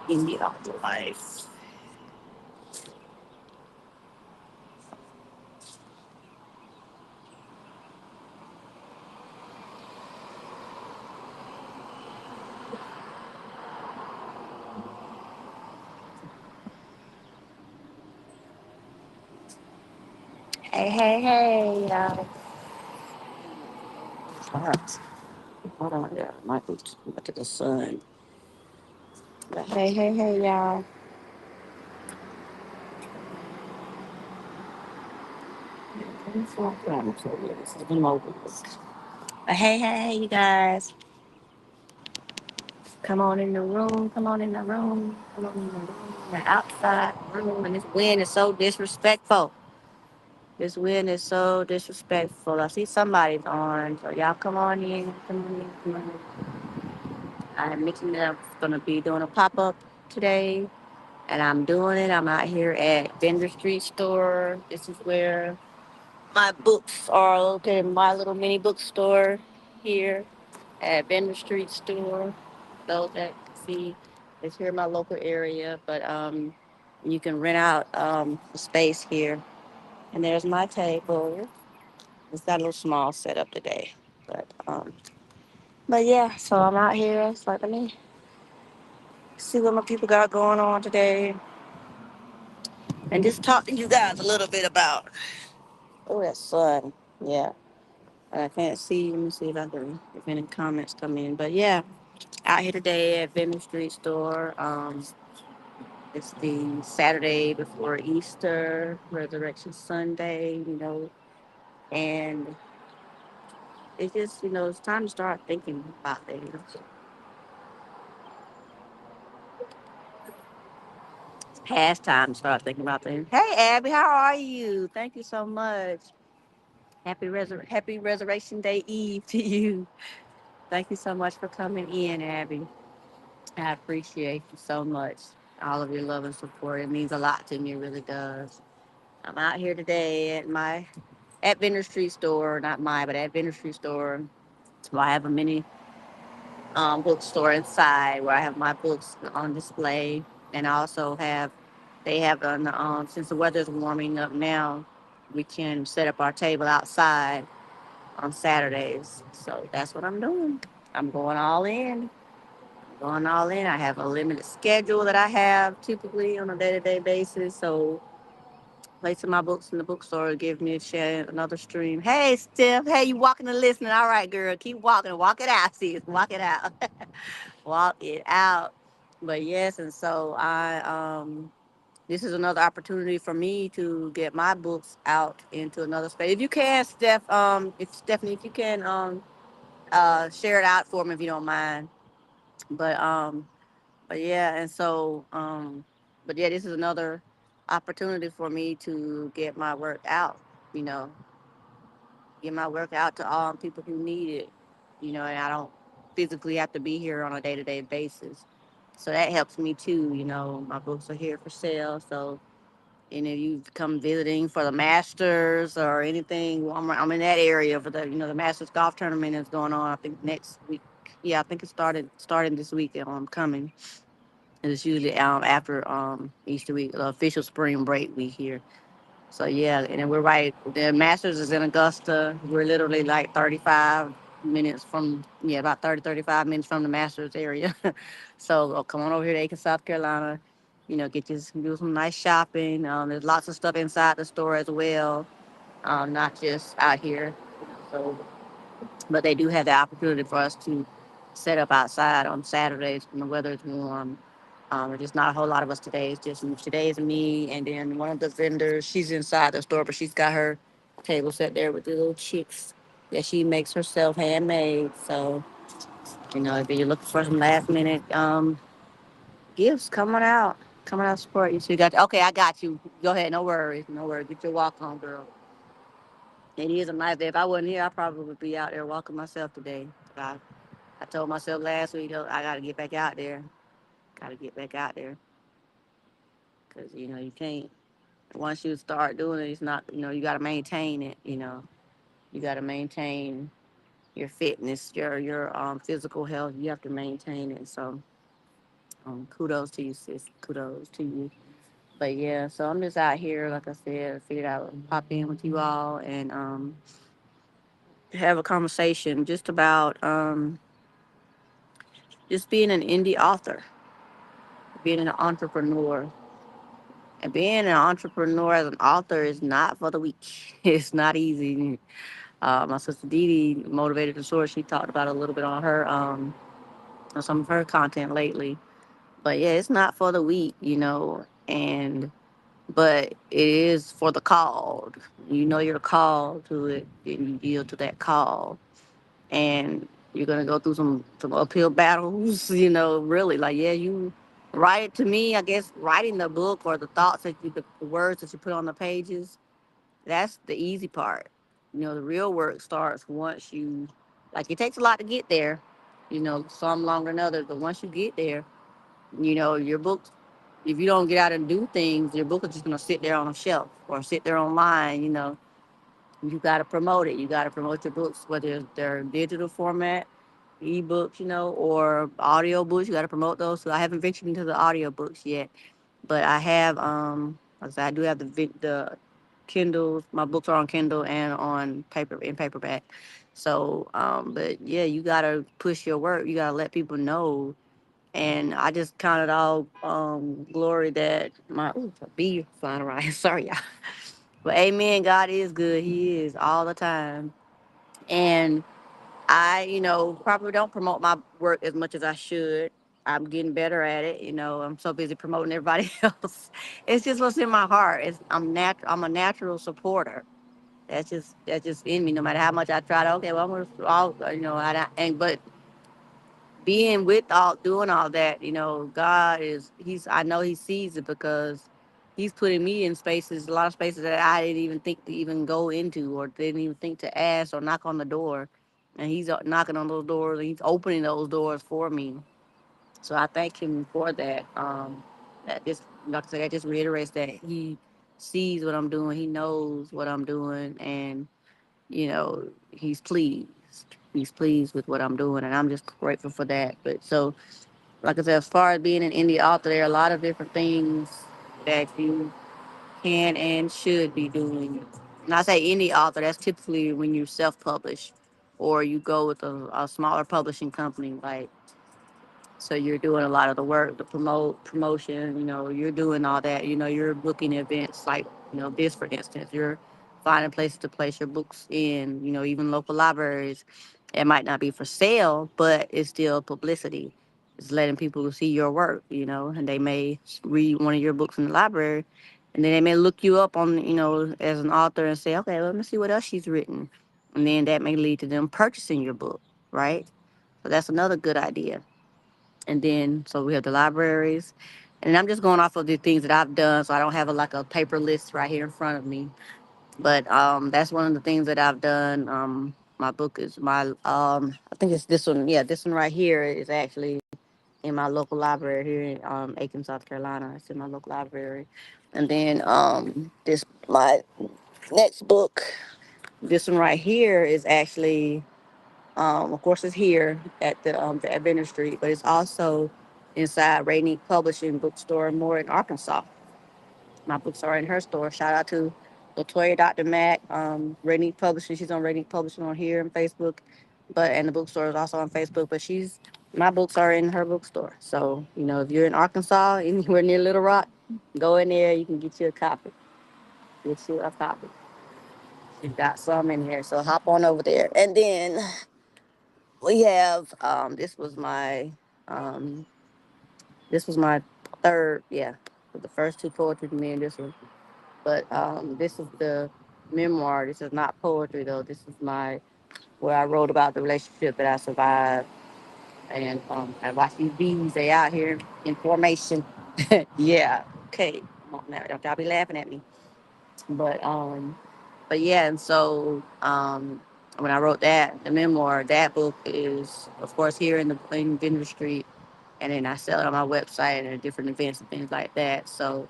in the afterlife. Hey, hey, hey, y'all. Alright. Hold on there. Might be too much of the sun. But hey, hey, hey, y'all. This is the mobile. But hey, hey, hey, you guys. Come on in the room. Come on in the room. Come on in the room. The outside room. And this wind is so disrespectful. This wind is so disrespectful. I see somebody's on. So y'all come on in. Come on in. Come on in. I mentioned that I'm going to be doing a pop up today. And I'm doing it. I'm out here at Bender Street Store. This is where my books are located. My little mini bookstore here at Bender Street Store. Those that see, it's here in my local area. But you can rent out the space here. And there's my table. It's got a little small setup today. But yeah, so I'm out here. It's like, let me see what my people got going on today. And just talk to you guys a little bit about. Oh, that sun. Yeah. I can't see. Let me see if I can, if any comments come in. But yeah, out here today at Venice Street Store. It's the Saturday before Easter, Resurrection Sunday, and it's just, it's time to start thinking about things. It's past time to start thinking about things. Hey, Abby, how are you? Thank you so much. Happy Resurrection Day Eve to you. Thank you so much for coming in, Abby. I appreciate you so much. All of your love and support. It means a lot to me. It really does. I'm out here today at Vender Street Store, not my, but at Vender Street Store. So I have a mini bookstore inside where I have my books on display, and I also have they have since the weather's warming up now, we can set up our table outside on Saturdays. So that's what I'm doing. I'm going all in. Going all in. I have a limited schedule that I have typically on a day-to-day basis. So placing my books in the bookstore give me a share another stream. Hey Steph, hey, you walking and listening. All right, girl. Keep walking. Walk it out, sis. Walk it out. Walk it out. But yes, and so I this is another opportunity for me to get my books out into another space. If you can, Steph, if Stephanie, if you can share it out for me if you don't mind. But but yeah, and so, but yeah, this is another opportunity for me to get my work out, you know, get my work out to all people who need it, and I don't physically have to be here on a day to day basis. So that helps me too, my books are here for sale. So, and if you come visiting for the Masters or anything, well, I'm in that area for the Masters golf tournament is going on, I think next week. Yeah, I think it starting this week. I'm coming. It's usually after Easter week, the official spring break week here. So yeah, and then we're right. The Masters is in Augusta. We're literally like 35 minutes from about 35 minutes from the Masters area. So come on over here to Aiken, South Carolina. Get you do some nice shopping. There's lots of stuff inside the store as well, not just out here. So but they do have the opportunity for us to set up outside on Saturdays when the weather is warm. There's just not a whole lot of us today. It's just today is me and then one of the vendors. She's inside the store, but she's got her table set there with the little chicks that she makes herself handmade. So if you're looking for some last minute gifts, come on out. Come on out, support you. So you got okay. I got you. Go ahead. No worries. No worries. Get your walk on, girl. It is a nice day. If I wasn't here, I probably would be out there walking myself today. I told myself last week, I got to get back out there. Got to get back out there because you can't. Once you start doing it, it's not. You got to maintain it. You got to maintain your fitness, your physical health. You have to maintain it. So Kudos to you, sis. Kudos to you. But yeah, so I'm just out here, like I said, figured I would pop in with you all and have a conversation just about just being an indie author, being an entrepreneur. And being an entrepreneur as an author is not for the weak. It's not easy. My sister Dee Dee, Motivated to Soar, she talked about it a little bit on some of her content lately. But yeah, it's not for the weak, and but it is for the called. You know you're called to it, and you yield to that call. And you're gonna go through some uphill battles, really. Like, yeah, you write it to me, I guess writing the book or the thoughts the words that you put on the pages, that's the easy part. The real work starts once you, like, it takes a lot to get there, some longer than others, but once you get there, your book, if you don't get out and do things, your book is just gonna sit there on a shelf or sit there online. You got to promote it. You got to promote your books, whether they're digital format, ebooks, or audio books. You got to promote those. So I haven't ventured into the audio books yet, but I have. Like I said, I do have the Kindles. My books are on Kindle and on paper in paperback. So, but yeah, you got to push your work. You got to let people know. And I just count it all glory that my a bee flying around. Sorry, y'all. But amen, God is good. He is all the time. And I, probably don't promote my work as much as I should. I'm getting better at it. I'm so busy promoting everybody else. It's just what's in my heart. I'm a natural supporter. That's just in me. No matter how much I try to, okay, well, I'm gonna all, but being with all doing all that, God I know he sees it because he's putting me in spaces, a lot of spaces that I didn't even think to even go into or didn't even think to ask or knock on the door. And he's knocking on those doors and he's opening those doors for me. So I thank him for that. That just, like I said, that just reiterates that he sees what I'm doing, he knows what I'm doing, and he's pleased. He's pleased with what I'm doing, and I'm just grateful for that. But so, like I said, as far as being an indie author, there are a lot of different things that you can and should be doing. And I say indie author, that's typically when you self-publish or you go with a smaller publishing company. Like, so you're doing a lot of the work, the promotion, you're doing all that. You're booking events like, this, for instance, you're finding places to place your books in, even local libraries. It might not be for sale, but it's still publicity. It's letting people see your work, and they may read one of your books in the library, and then they may look you up on, as an author and say, okay, let me see what else she's written. And then that may lead to them purchasing your book, right? So that's another good idea. And then, so we have the libraries. And I'm just going off of the things that I've done. So I don't have like a paper list right here in front of me. But that's one of the things that I've done. My book is I think it's this one. Yeah, this one right here is actually in my local library here in Aiken, South Carolina. It's in my local library. And then this, my next book, this one right here is actually of course, it's here at the Adventure Street, but it's also inside Rainy Publishing Bookstore more in Arkansas. My books are in her store. Shout out to Latoya Dr. Mac, Rainy Publishing. She's on Rainy Publishing on here on Facebook, and the bookstore is also on Facebook. But my books are in her bookstore. So if you're in Arkansas, anywhere near Little Rock, go in there. You can get you a copy. Get you a copy. You've got some in here, so hop on over there. And then we have um this was my third, yeah, the first two poetry to me, and this one. But this is the memoir. This is not poetry though. This is my where I wrote about the relationship that I survived. And I watch these bees, they out here in formation. Yeah, okay, come on now, don't y'all be laughing at me. But yeah, and so when I wrote that, the memoir, that book is, of course, here in Vendor Street, and then I sell it on my website and at different events and things like that. So,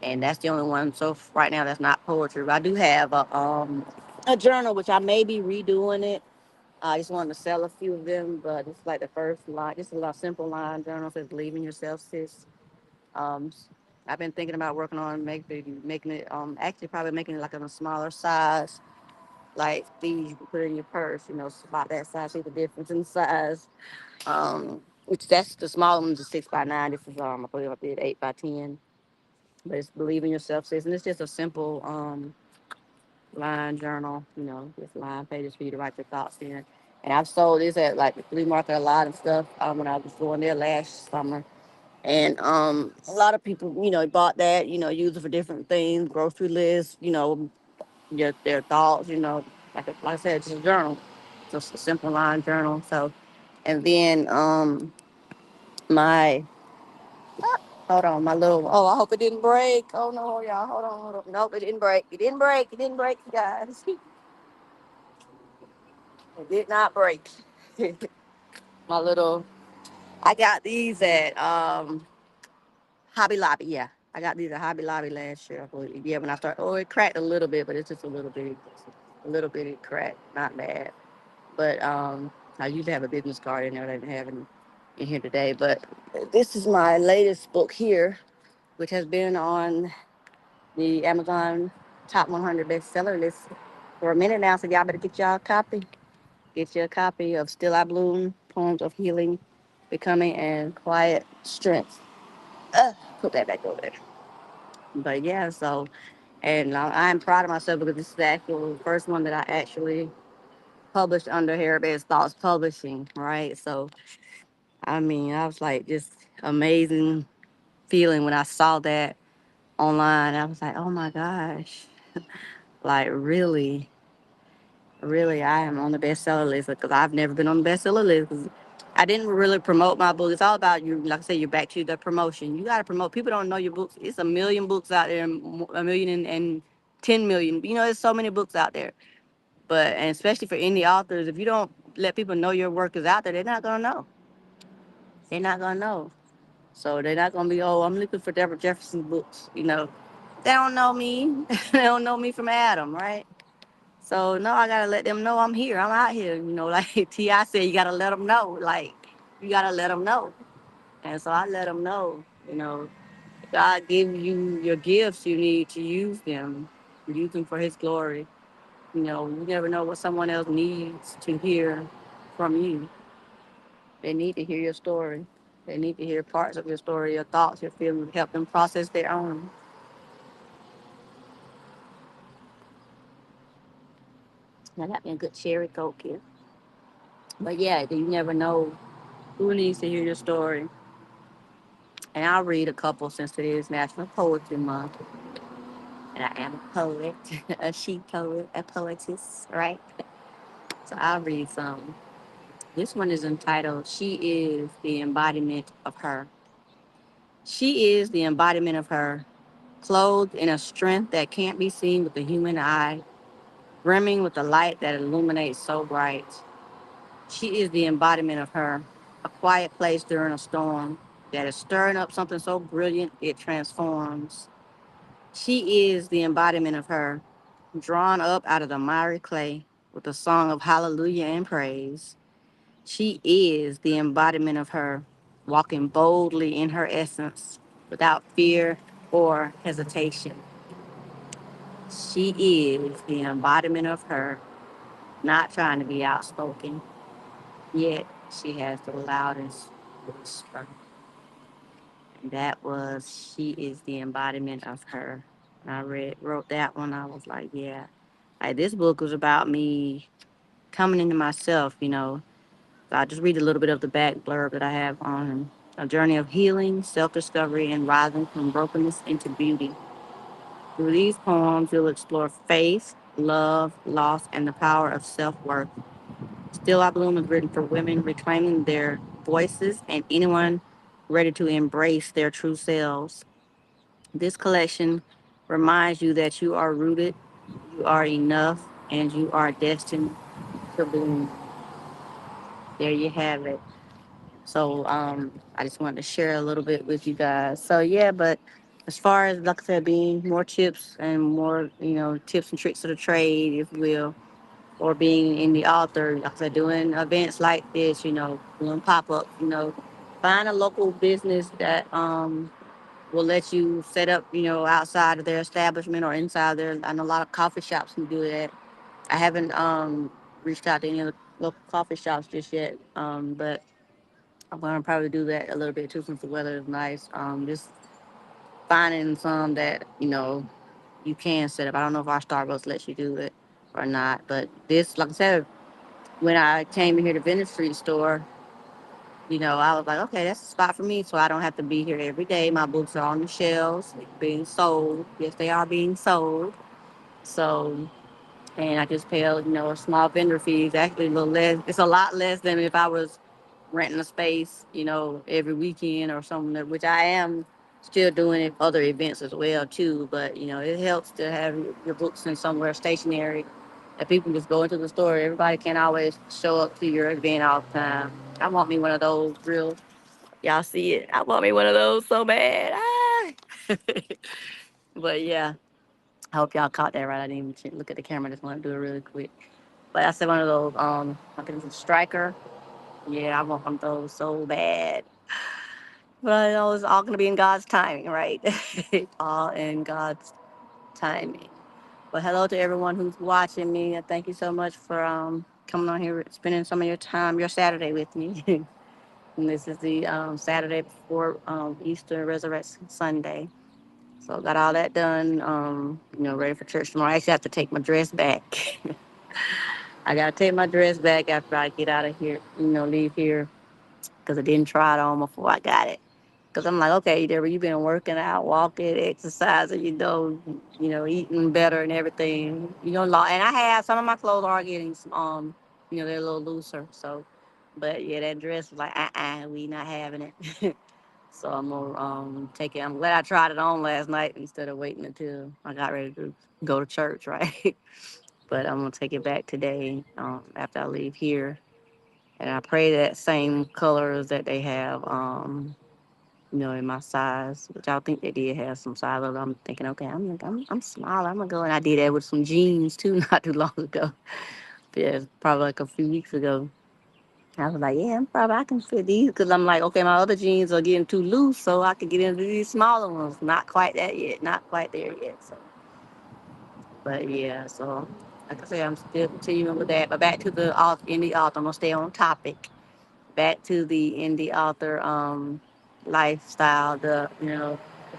and that's the only one. So right now, that's not poetry. But I do have a journal, which I may be redoing it. I just wanted to sell a few of them, but it's like the first line. Just a lot simple line journal says, "Believe in yourself, sis." Um, I've been thinking about working on making it actually probably making it like in a smaller size, like these you can put in your purse. You know, it's about that size. See the difference in size. Which that's the small one's a 6x9. This is I believe I did 8x10. But it's believe in yourself, sis, and it's just a simple line journal. You know, just line pages for you to write your thoughts in. And I've sold this at like the flea market a lot and stuff when I was going there last summer. And a lot of people, you know, bought that, you know, use it for different things, grocery lists, you know, their thoughts, you know, like I said, it's a journal, just a simple line journal. So, and then my hold on, my little I hope it didn't break. Oh no, y'all, hold on. Nope, it didn't break. It didn't break, you guys. It did not break. My little, I got these at Hobby Lobby. Yeah, I got these at Hobby Lobby last year. Yeah, when I started, it cracked a little bit, but it's just a little bit it cracked, not bad. But I usually have a business card in there that I didn't have in here today. But this is my latest book here, which has been on the Amazon top 100 bestseller list for a minute now. So y'all better get y'all a copy. Get you a copy of Still I Bloom: Poems of Healing, Becoming, and Quiet Strength. Put that back over there. But yeah, so and I'm proud of myself because this is the actual first one that I actually published under Harabed's Thoughts Publishing, right? So I mean, I was like just amazing feeling when I saw that online. I was like, oh my gosh, like really, really, I am on the bestseller list because I've never been on the bestseller list. 'Cause I didn't really promote my book. It's all about you. Like I said, you're back to the promotion. You got to promote. People don't know your books. It's a million books out there, a million and 10 million. You know, there's so many books out there. But and especially for indie authors, if you don't let people know your work is out there, they're not gonna know. They're not gonna know. So they're not gonna be, oh, I'm looking for Deborah Jefferson's books. You know, they don't know me. They don't know me from Adam, right? So no, I gotta let them know I'm here. I'm out here. You know, like Ti said, you gotta let them know. Like you gotta let them know. And so I let them know. You know, God give you your gifts. You need to use them. Use them for His glory. You know, you never know what someone else needs to hear from you. They need to hear your story. They need to hear parts of your story, your thoughts, your feelings, help them process their own. Now that be a good cherry coke here. But yeah, you never know who needs to hear your story. And I'll read a couple since it is National Poetry Month. And I am a poet, a she poet, a poetess, right? So I'll read some. This one is entitled She is the Embodiment of Her. She is the embodiment of her, clothed in a strength that can't be seen with the human eye, brimming with a light that illuminates so bright. She is the embodiment of her, a quiet place during a storm that is stirring up something so brilliant it transforms. She is the embodiment of her, drawn up out of the miry clay with a song of hallelujah and praise. She is the embodiment of her, walking boldly in her essence without fear or hesitation. She is the embodiment of her, not trying to be outspoken, yet she has the loudest whisper. And that was She is the Embodiment of Her. I wrote that one. I was like, yeah. Like this book was about me coming into myself, you know. So I just read a little bit of the back blurb that I have on a journey of healing, self-discovery, and rising from brokenness into beauty. Through these poems, you'll explore faith, love, loss, and the power of self-worth. Still I Bloom is written for women reclaiming their voices and anyone ready to embrace their true selves. This collection reminds you that you are rooted, you are enough, and you are destined to bloom. There you have it. So I just wanted to share a little bit with you guys. So yeah, but as far as being more tips and more, you know, tips and tricks of the trade, if you will, or being in the author, like I said, doing events like this, doing pop ups, find a local business that will let you set up, outside of their establishment or inside there. I know a lot of coffee shops can do that. I haven't reached out to any of the local coffee shops just yet, but I'm gonna probably do that a little bit too since the weather is nice. Just finding some that you can set up. I don't know if our Starbucks lets you do it or not, but this, like I said, when I came in here to Venice Street store, I was like, okay, that's a spot for me, so I don't have to be here every day. My books are on the shelves, being sold. Yes, they are being sold. So, and I just pay, a small vendor fee. It's actually a little less. It's a lot less than if I was renting a space, every weekend or something. Which I am still doing it other events as well too. But it helps to have your books in somewhere stationary that people just go into the store. Everybody can't always show up to your event all the time. I want me one of those real. Y'all see it? I want me one of those so bad. Ah. But yeah, I hope y'all caught that right. I didn't even look at the camera. Just want to do it really quick. But I said one of those. I think it's a striker. Yeah, I want one of those so bad. But I know it's all going to be in God's timing, right? All in God's timing. But hello to everyone who's watching me. And thank you so much for coming on here, spending some of your time, your Saturday with me. And this is the Saturday before Easter Resurrection Sunday. So got all that done, ready for church tomorrow. I actually have to take my dress back. I got to take my dress back after I get out of here, leave here because I didn't try it on before I got it. Because I'm like, okay, Deborah, you've been working out, walking, exercising, eating better and everything. And I have some of my clothes are getting some, they're a little looser. So, but yeah, that dress was like, we not having it. So I'm gonna take it. I'm glad I tried it on last night instead of waiting until I got ready to go to church, right? But I'm gonna take it back today after I leave here, and I pray that same colors that they have, in my size, which I think they did have some size. But I'm thinking, okay, I'm small. I'm gonna go, and I did that with some jeans too, not too long ago. Yeah, probably like a few weeks ago. I was like, yeah, I can fit these because I'm like, okay, my other jeans are getting too loose, so I could get into these smaller ones. Not quite that yet, not quite there yet. So, but yeah, so like I said, I'm still continuing with that. But back to the indie author, I'm gonna stay on topic. Back to the indie author lifestyle, the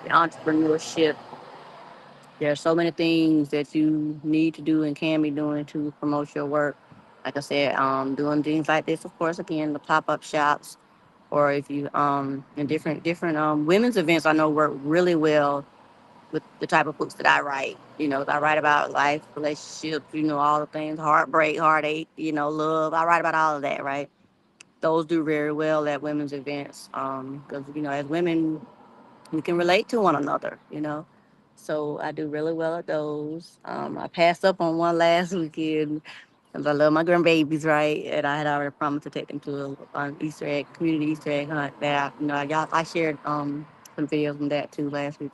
entrepreneurship. There are so many things that you need to do and can be doing to promote your work. Like I said, doing things like this, of course, again, the pop up shops, or if you in different women's events, I know work really well with the type of books that I write. I write about life, relationships, all the things, heartbreak, heartache, love. I write about all of that, right? Those do very well at women's events because as women we can relate to one another. So I do really well at those. I passed up on one last weekend because I love my grandbabies, right? And I had already promised to take them to an Easter egg, community Easter egg hunt that I shared some videos from that too last week.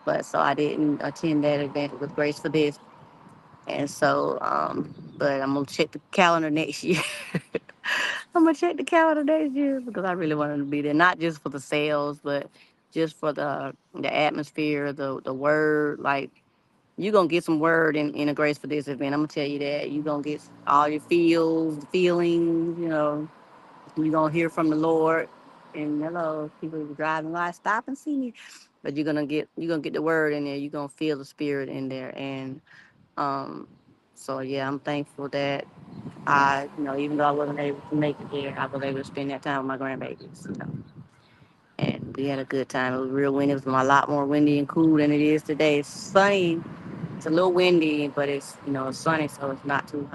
But so I didn't attend that event with Grace for this. And so, but I'm gonna check the calendar next year. I'm gonna check the calendar next year because I really wanted to be there, not just for the sales, but just for the atmosphere, the word. Like you're gonna get some word in a Grace for this event. I'm gonna tell you that you're gonna get all your feelings. You're gonna hear from the Lord. And hello, people who are driving by, stop and see me. But you're gonna get the word in there. You're gonna feel the spirit in there, and um, so yeah, I'm thankful that even though I wasn't able to make it there, I was able to spend that time with my grandbabies. And we had a good time. It was real windy. It was a lot more windy and cool than it is today. It's sunny. It's a little windy, but it's sunny, so it's not too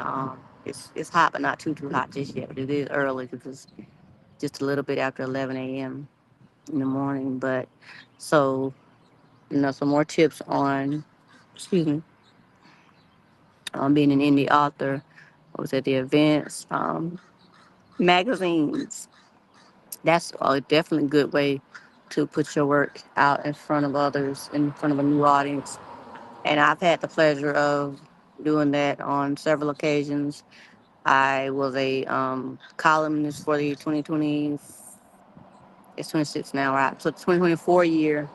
it's hot, but not too hot just yet. But it is early because it's just a little bit after 11 a.m. in the morning. But so some more tips on excuse me on being an indie author. I was at the events, magazines. That's a definitely good way to put your work out in front of others, in front of a new audience. And I've had the pleasure of doing that on several occasions. I was a columnist for the 2020, it's 26 now, right? So 2024 year,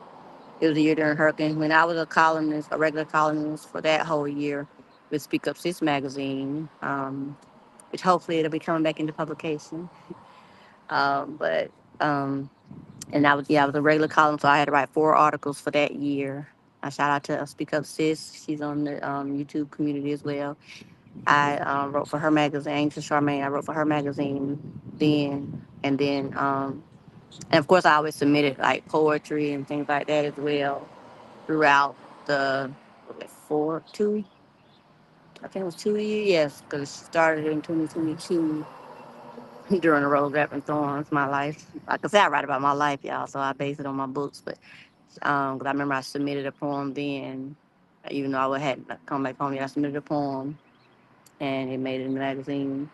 it was a year during hurricane. When I was a columnist, a regular columnist for that whole year with Speak Up Sis magazine, which hopefully it'll be coming back into publication. But and I was a regular column, so I had to write 4 articles for that year. I shout out to Speak Up Sis. She's on the YouTube community as well. I wrote for her magazine, Angel Charmaine. I wrote for her magazine then, and of course, I always submitted like poetry and things like that as well throughout the was it 2. I think it was 2 years. Yes, because it started in 2022 during the Rose Wrap and Thorns, my life. Like I said, I write about my life, y'all, so I base it on my books. But 'cause I remember I submitted a poem then, even though I hadn't come back home yet. I submitted a poem, and it made it in the magazine.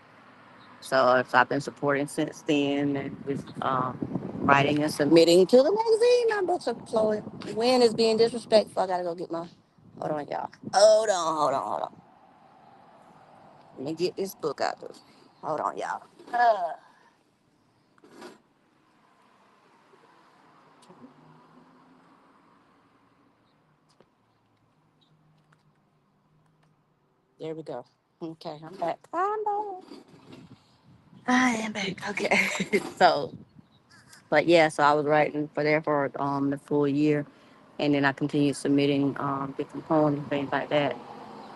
So I've been supporting since then, and with writing and submitting to the magazine. My books are flowing. The wind is being disrespectful. I gotta go get my. Hold on, y'all. Hold on. Let me get this book out there. Hold on, y'all. There we go. Okay, I'm back. I'm back. I am back. Okay. But yeah, so I was writing for there for the full year, and then I continued submitting different poems and things like that,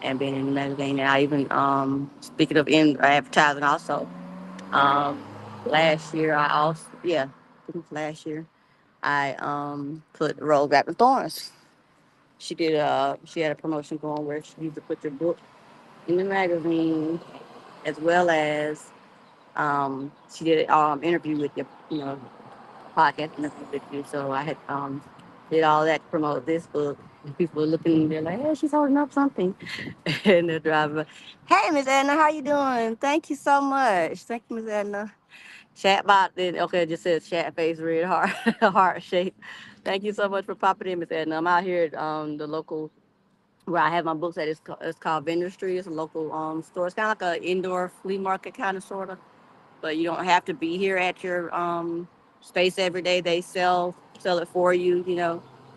and being in the magazine. And I even speaking of in advertising also. Um, last year I also I think it was last year I put Rose Wrapped in Thorns. She had a promotion going where she used to put your book in the magazine as well as she did an interview with you, podcast interview with you. So I had did all that to promote this book. And people were looking, they're like, "Hey, she's holding up something," and they're driving. Hey, Miss Edna, how you doing? Thank you so much. Thank you, Miss Edna. Chat bot then okay, it just says chat face red heart heart shape. Thank you so much for popping in, Miss Edna. I'm out here at the local where I have my books at. It's called Vendor Street. It's a local store. It's kind of like an indoor flea market kind of sort of, but you don't have to be here at your space every day. They sell it for you.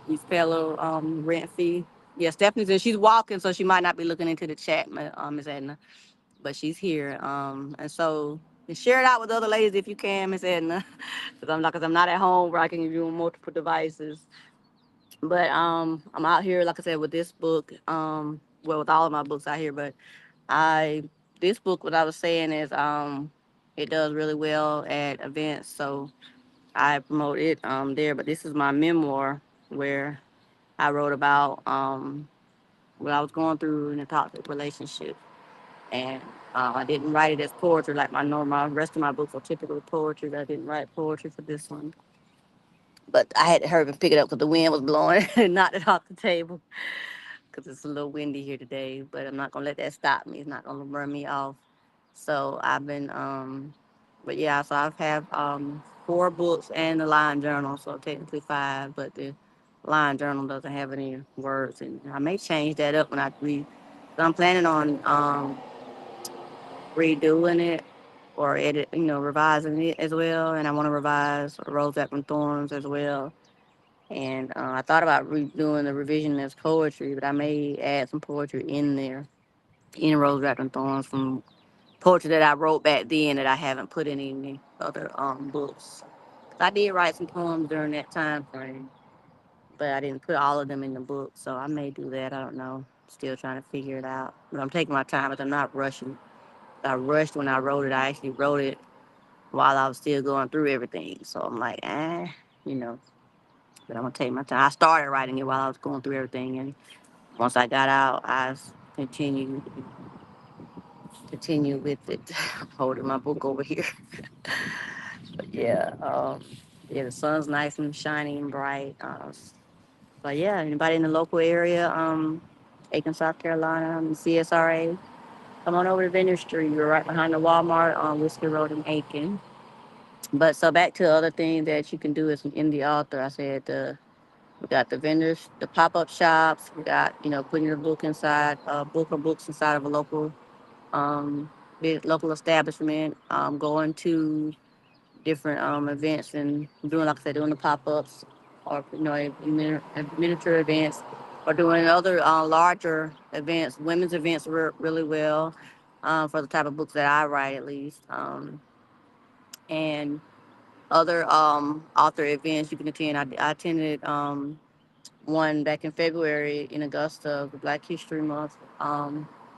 You pay a little rent fee. Yeah, Stephanie's in. She's walking, so she might not be looking into the chat, Miss Edna, but she's here. And so share it out with other ladies if you can, Miss Edna, because I'm not at home where I can use multiple devices. But I'm out here, like I said, with this book. Well, with all of my books out here, but I this book, what I was saying is, it does really well at events, so I promote it there. But this is my memoir where I wrote about what I was going through in a toxic relationship, and I didn't write it as poetry like my normal. Rest of my books are typically poetry, but I didn't write poetry for this one. But I had to hurry and pick it up because the wind was blowing and knocked it off the table because it's a little windy here today. But I'm not gonna let that stop me. It's not gonna burn me off. So I've been, but yeah. So I've have 4 books and the line journal, so technically 5. But the line journal doesn't have any words, and I may change that up when I read. So I'm planning on redoing it or revising it as well. And I want to revise Rose Up and Thorns as well. And I thought about redoing the revision as poetry, but I may add some poetry in there, in Rose Wrapped in Thorns, from poetry that I wrote back then that I haven't put in any other books. 'Cause I did write some poems during that time frame, but I didn't put all of them in the book, so I may do that. I don't know. Still trying to figure it out. But I'm taking my time, but I'm not rushing. I rushed when I wrote it. I actually wrote it while I was still going through everything. So I'm like, you know. But I'm gonna take my time. I started writing it while I was going through everything, and once I got out, continued continue with it. I'm holding my book over here. But yeah, the sun's nice and shiny and bright. But yeah, anybody in the local area, Aiken, South Carolina, CSRA, come on over to Vineyard Street. We're right behind the Walmart on Whiskey Road in Aiken. But so back to other things that you can do as an indie author. I said We got the vendors, the pop-up shops. We got, putting your book inside, book or books inside of a um, local establishment. Going to different events and doing, like I said, doing the pop-ups or, miniature events or doing other larger events, women's events really well for the type of books that I write at least. And other author events you can attend. I attended one back in February in Augusta, the Black History Month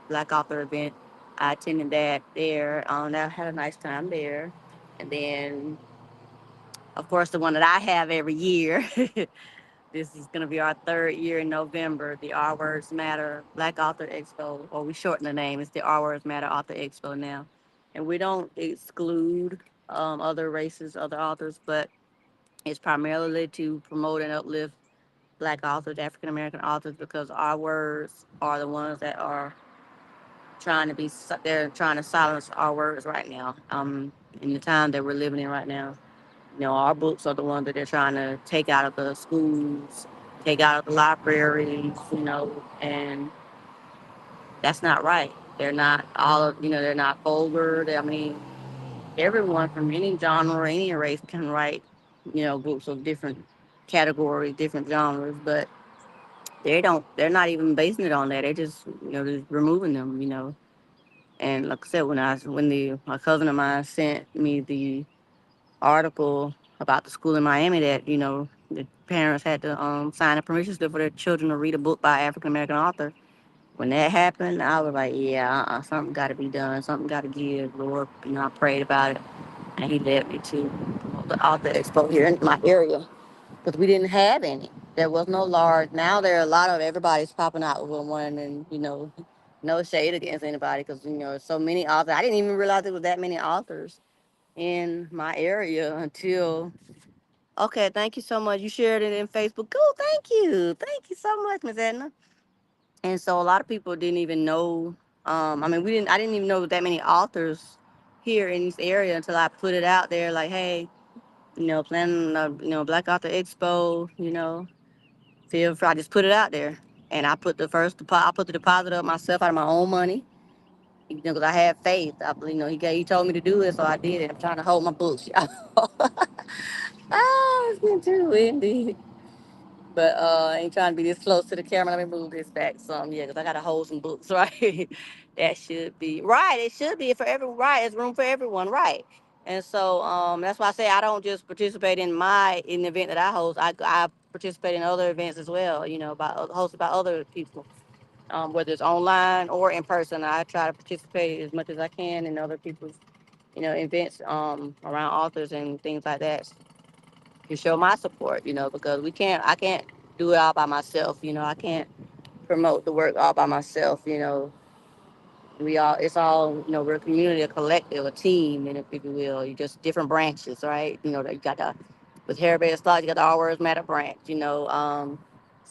Black author event. I attended that there. I had a nice time there. And then, of course, the one that I have every year. This is going to be our third year in November, the Our Words Matter Black Author Expo, or we shorten the name. It's the Our Words Matter Author Expo now. And we don't exclude other races, other authors, but it's primarily to promote and uplift Black authors, African American authors, because our words are the ones that are they're trying to silence our words right now. In the time that we're living in right now, our books are the ones that they're trying to take out of the schools, take out of the libraries, and that's not right. They're not all of, they're not vulgar. I mean, everyone from any genre, any race can write, books of different categories, different genres, but they're not even basing it on that. They're just, just removing them, And like I said, when my cousin of mine sent me the article about the school in Miami that, the parents had to sign a permission slip for their children to read a book by an African American author. When that happened, I was like, yeah, something got to be done. Something got to give. Lord, I prayed about it, and He led me to promote the author expo here in my area because we didn't have any. There was no large. Now there are a lot of everybody's popping out with one, and no shade against anybody because so many authors. I didn't even realize there was that many authors in my area until. Okay, thank you so much. You shared it in Facebook. Cool, thank you so much, Miss Edna. And so a lot of people didn't even know. I mean, we didn't. I didn't even know that many authors here in this area until I put it out there. Like, hey, planning a Black Author Expo. Feel free. I just put it out there, and I put I put the deposit up myself out of my own money. Because I had faith. He told me to do it, so I did it. I'm trying to hold my books. It's been too windy. But I ain't trying to be this close to the camera. Let me move this back some, yeah, because I got to hold some books, right? That should be right. It should be for everyone, right? It's room for everyone, right? And so that's why I say I don't just participate in the event that I host. I participate in other events as well. Hosted by other people, whether it's online or in person. I try to participate as much as I can in other people's events around authors and things like that to show my support, because I can't do it all by myself, I can't promote the work all by myself, it's all, we're a community, a collective, a team, and if you will, you just different branches, right? You got with Heritage Stars, you got the All Words Matter branch, some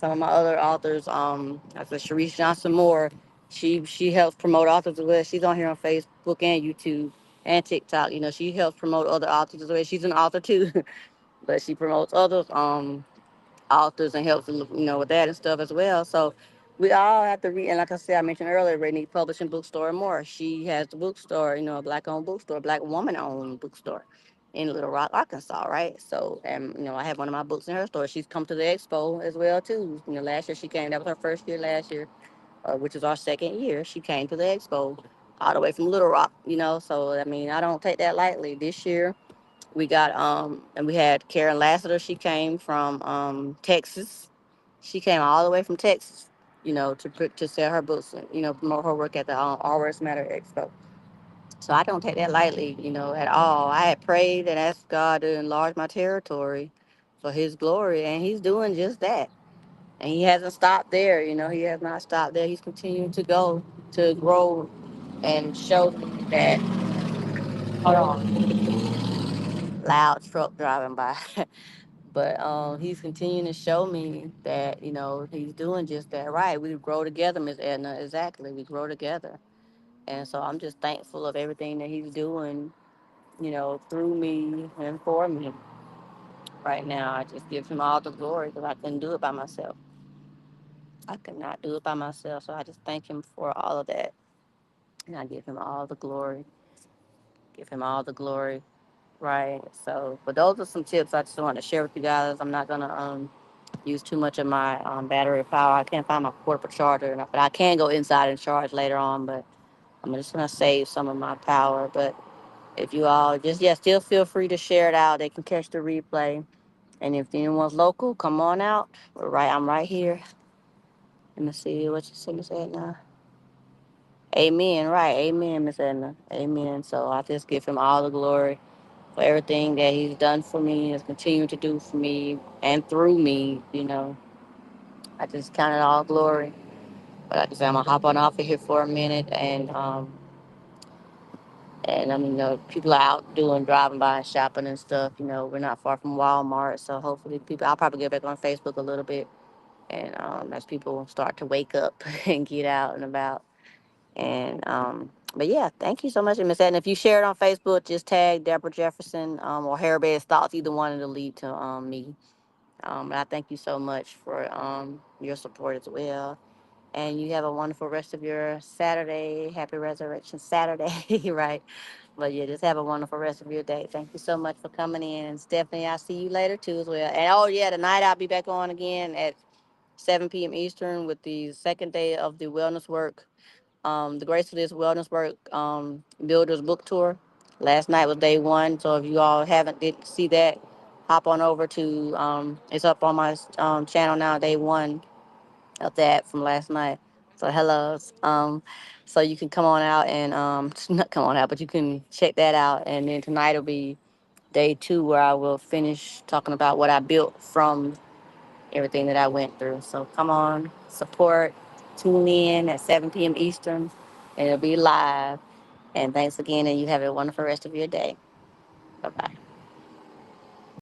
of my other authors, like Sharice Johnson Moore, she helps promote authors as well. She's on here on Facebook and YouTube and TikTok, she helps promote other authors as well. She's an author too. But she promotes others authors and helps with that and stuff as well. So we all have to read. And like I said, I mentioned earlier, Brittany Publishing Bookstore and more. She has the bookstore, a black-owned bookstore, black woman-owned bookstore in Little Rock, Arkansas, right? So, and I have one of my books in her store. She's come to the expo as well too. Last year she came. That was her first year last year, which is our second year. She came to the expo all the way from Little Rock. So I mean, I don't take that lightly. This year we got and we had Karen Lassiter. She came from Texas. She came all the way from Texas, to sell her books, promote her work at the All Words Matter Expo. So I don't take that lightly, at all. I had prayed and asked God to enlarge my territory for His glory, and He's doing just that. And He hasn't stopped there, He has not stopped there. He's continuing to go to grow and show me that. Hold on, loud truck driving by. But he's continuing to show me that, he's doing just that right. We grow together, Miss Edna. Exactly. We grow together. And so I'm just thankful of everything that he's doing, through me and for me. right now. I just give him all the glory because I couldn't do it by myself. I could not do it by myself. So I just thank him for all of that. And I give him all the glory. Give him all the glory. Right. So, but those are some tips I just want to share with you guys. I'm not gonna use too much of my battery power. I can't find my portable charger, but I can go inside and charge later on. But I'm just gonna save some of my power. But if you all just still feel free to share it out. They can catch the replay. And if anyone's local, come on out. I'm right here. Let me see what you see, Miss Edna. Amen. Right. Amen, Miss Edna. Amen. So I just give him all the glory for everything that he's done for me, is continuing to do for me and through me. I just count it all glory. But like I said, I'm gonna hop on off of here for a minute, and I mean, people are out doing driving by and shopping and stuff. We're not far from Walmart, so hopefully people. I'll probably get back on Facebook a little bit, and as people start to wake up and get out and about. And but yeah, thank you so much, Miss Edna. If you share it on Facebook, just tag Deborah Jefferson or Harabed's Thoughts. Either one of the lead to me. And I thank you so much for your support as well. And you have a wonderful rest of your Saturday. Happy Resurrection Saturday, right? But yeah, just have a wonderful rest of your day. Thank you so much for coming in. And Stephanie, I'll see you later too as well. And oh yeah, tonight I'll be back on again at 7 p.m. Eastern with the second day of the wellness work, the Gracefulness Wellness Work Builders Book Tour. Last night was day one, so if you all haven't did see that, hop on over to it's up on my channel now. Day one of that from last night. So hello, so you can come on out and not come on out, but you can check that out. And then tonight will be day two where I will finish talking about what I built from everything that I went through. So come on, support, tune in at 7 p.m. Eastern, and it'll be live. And thanks again, and you have a wonderful rest of your day. Bye bye.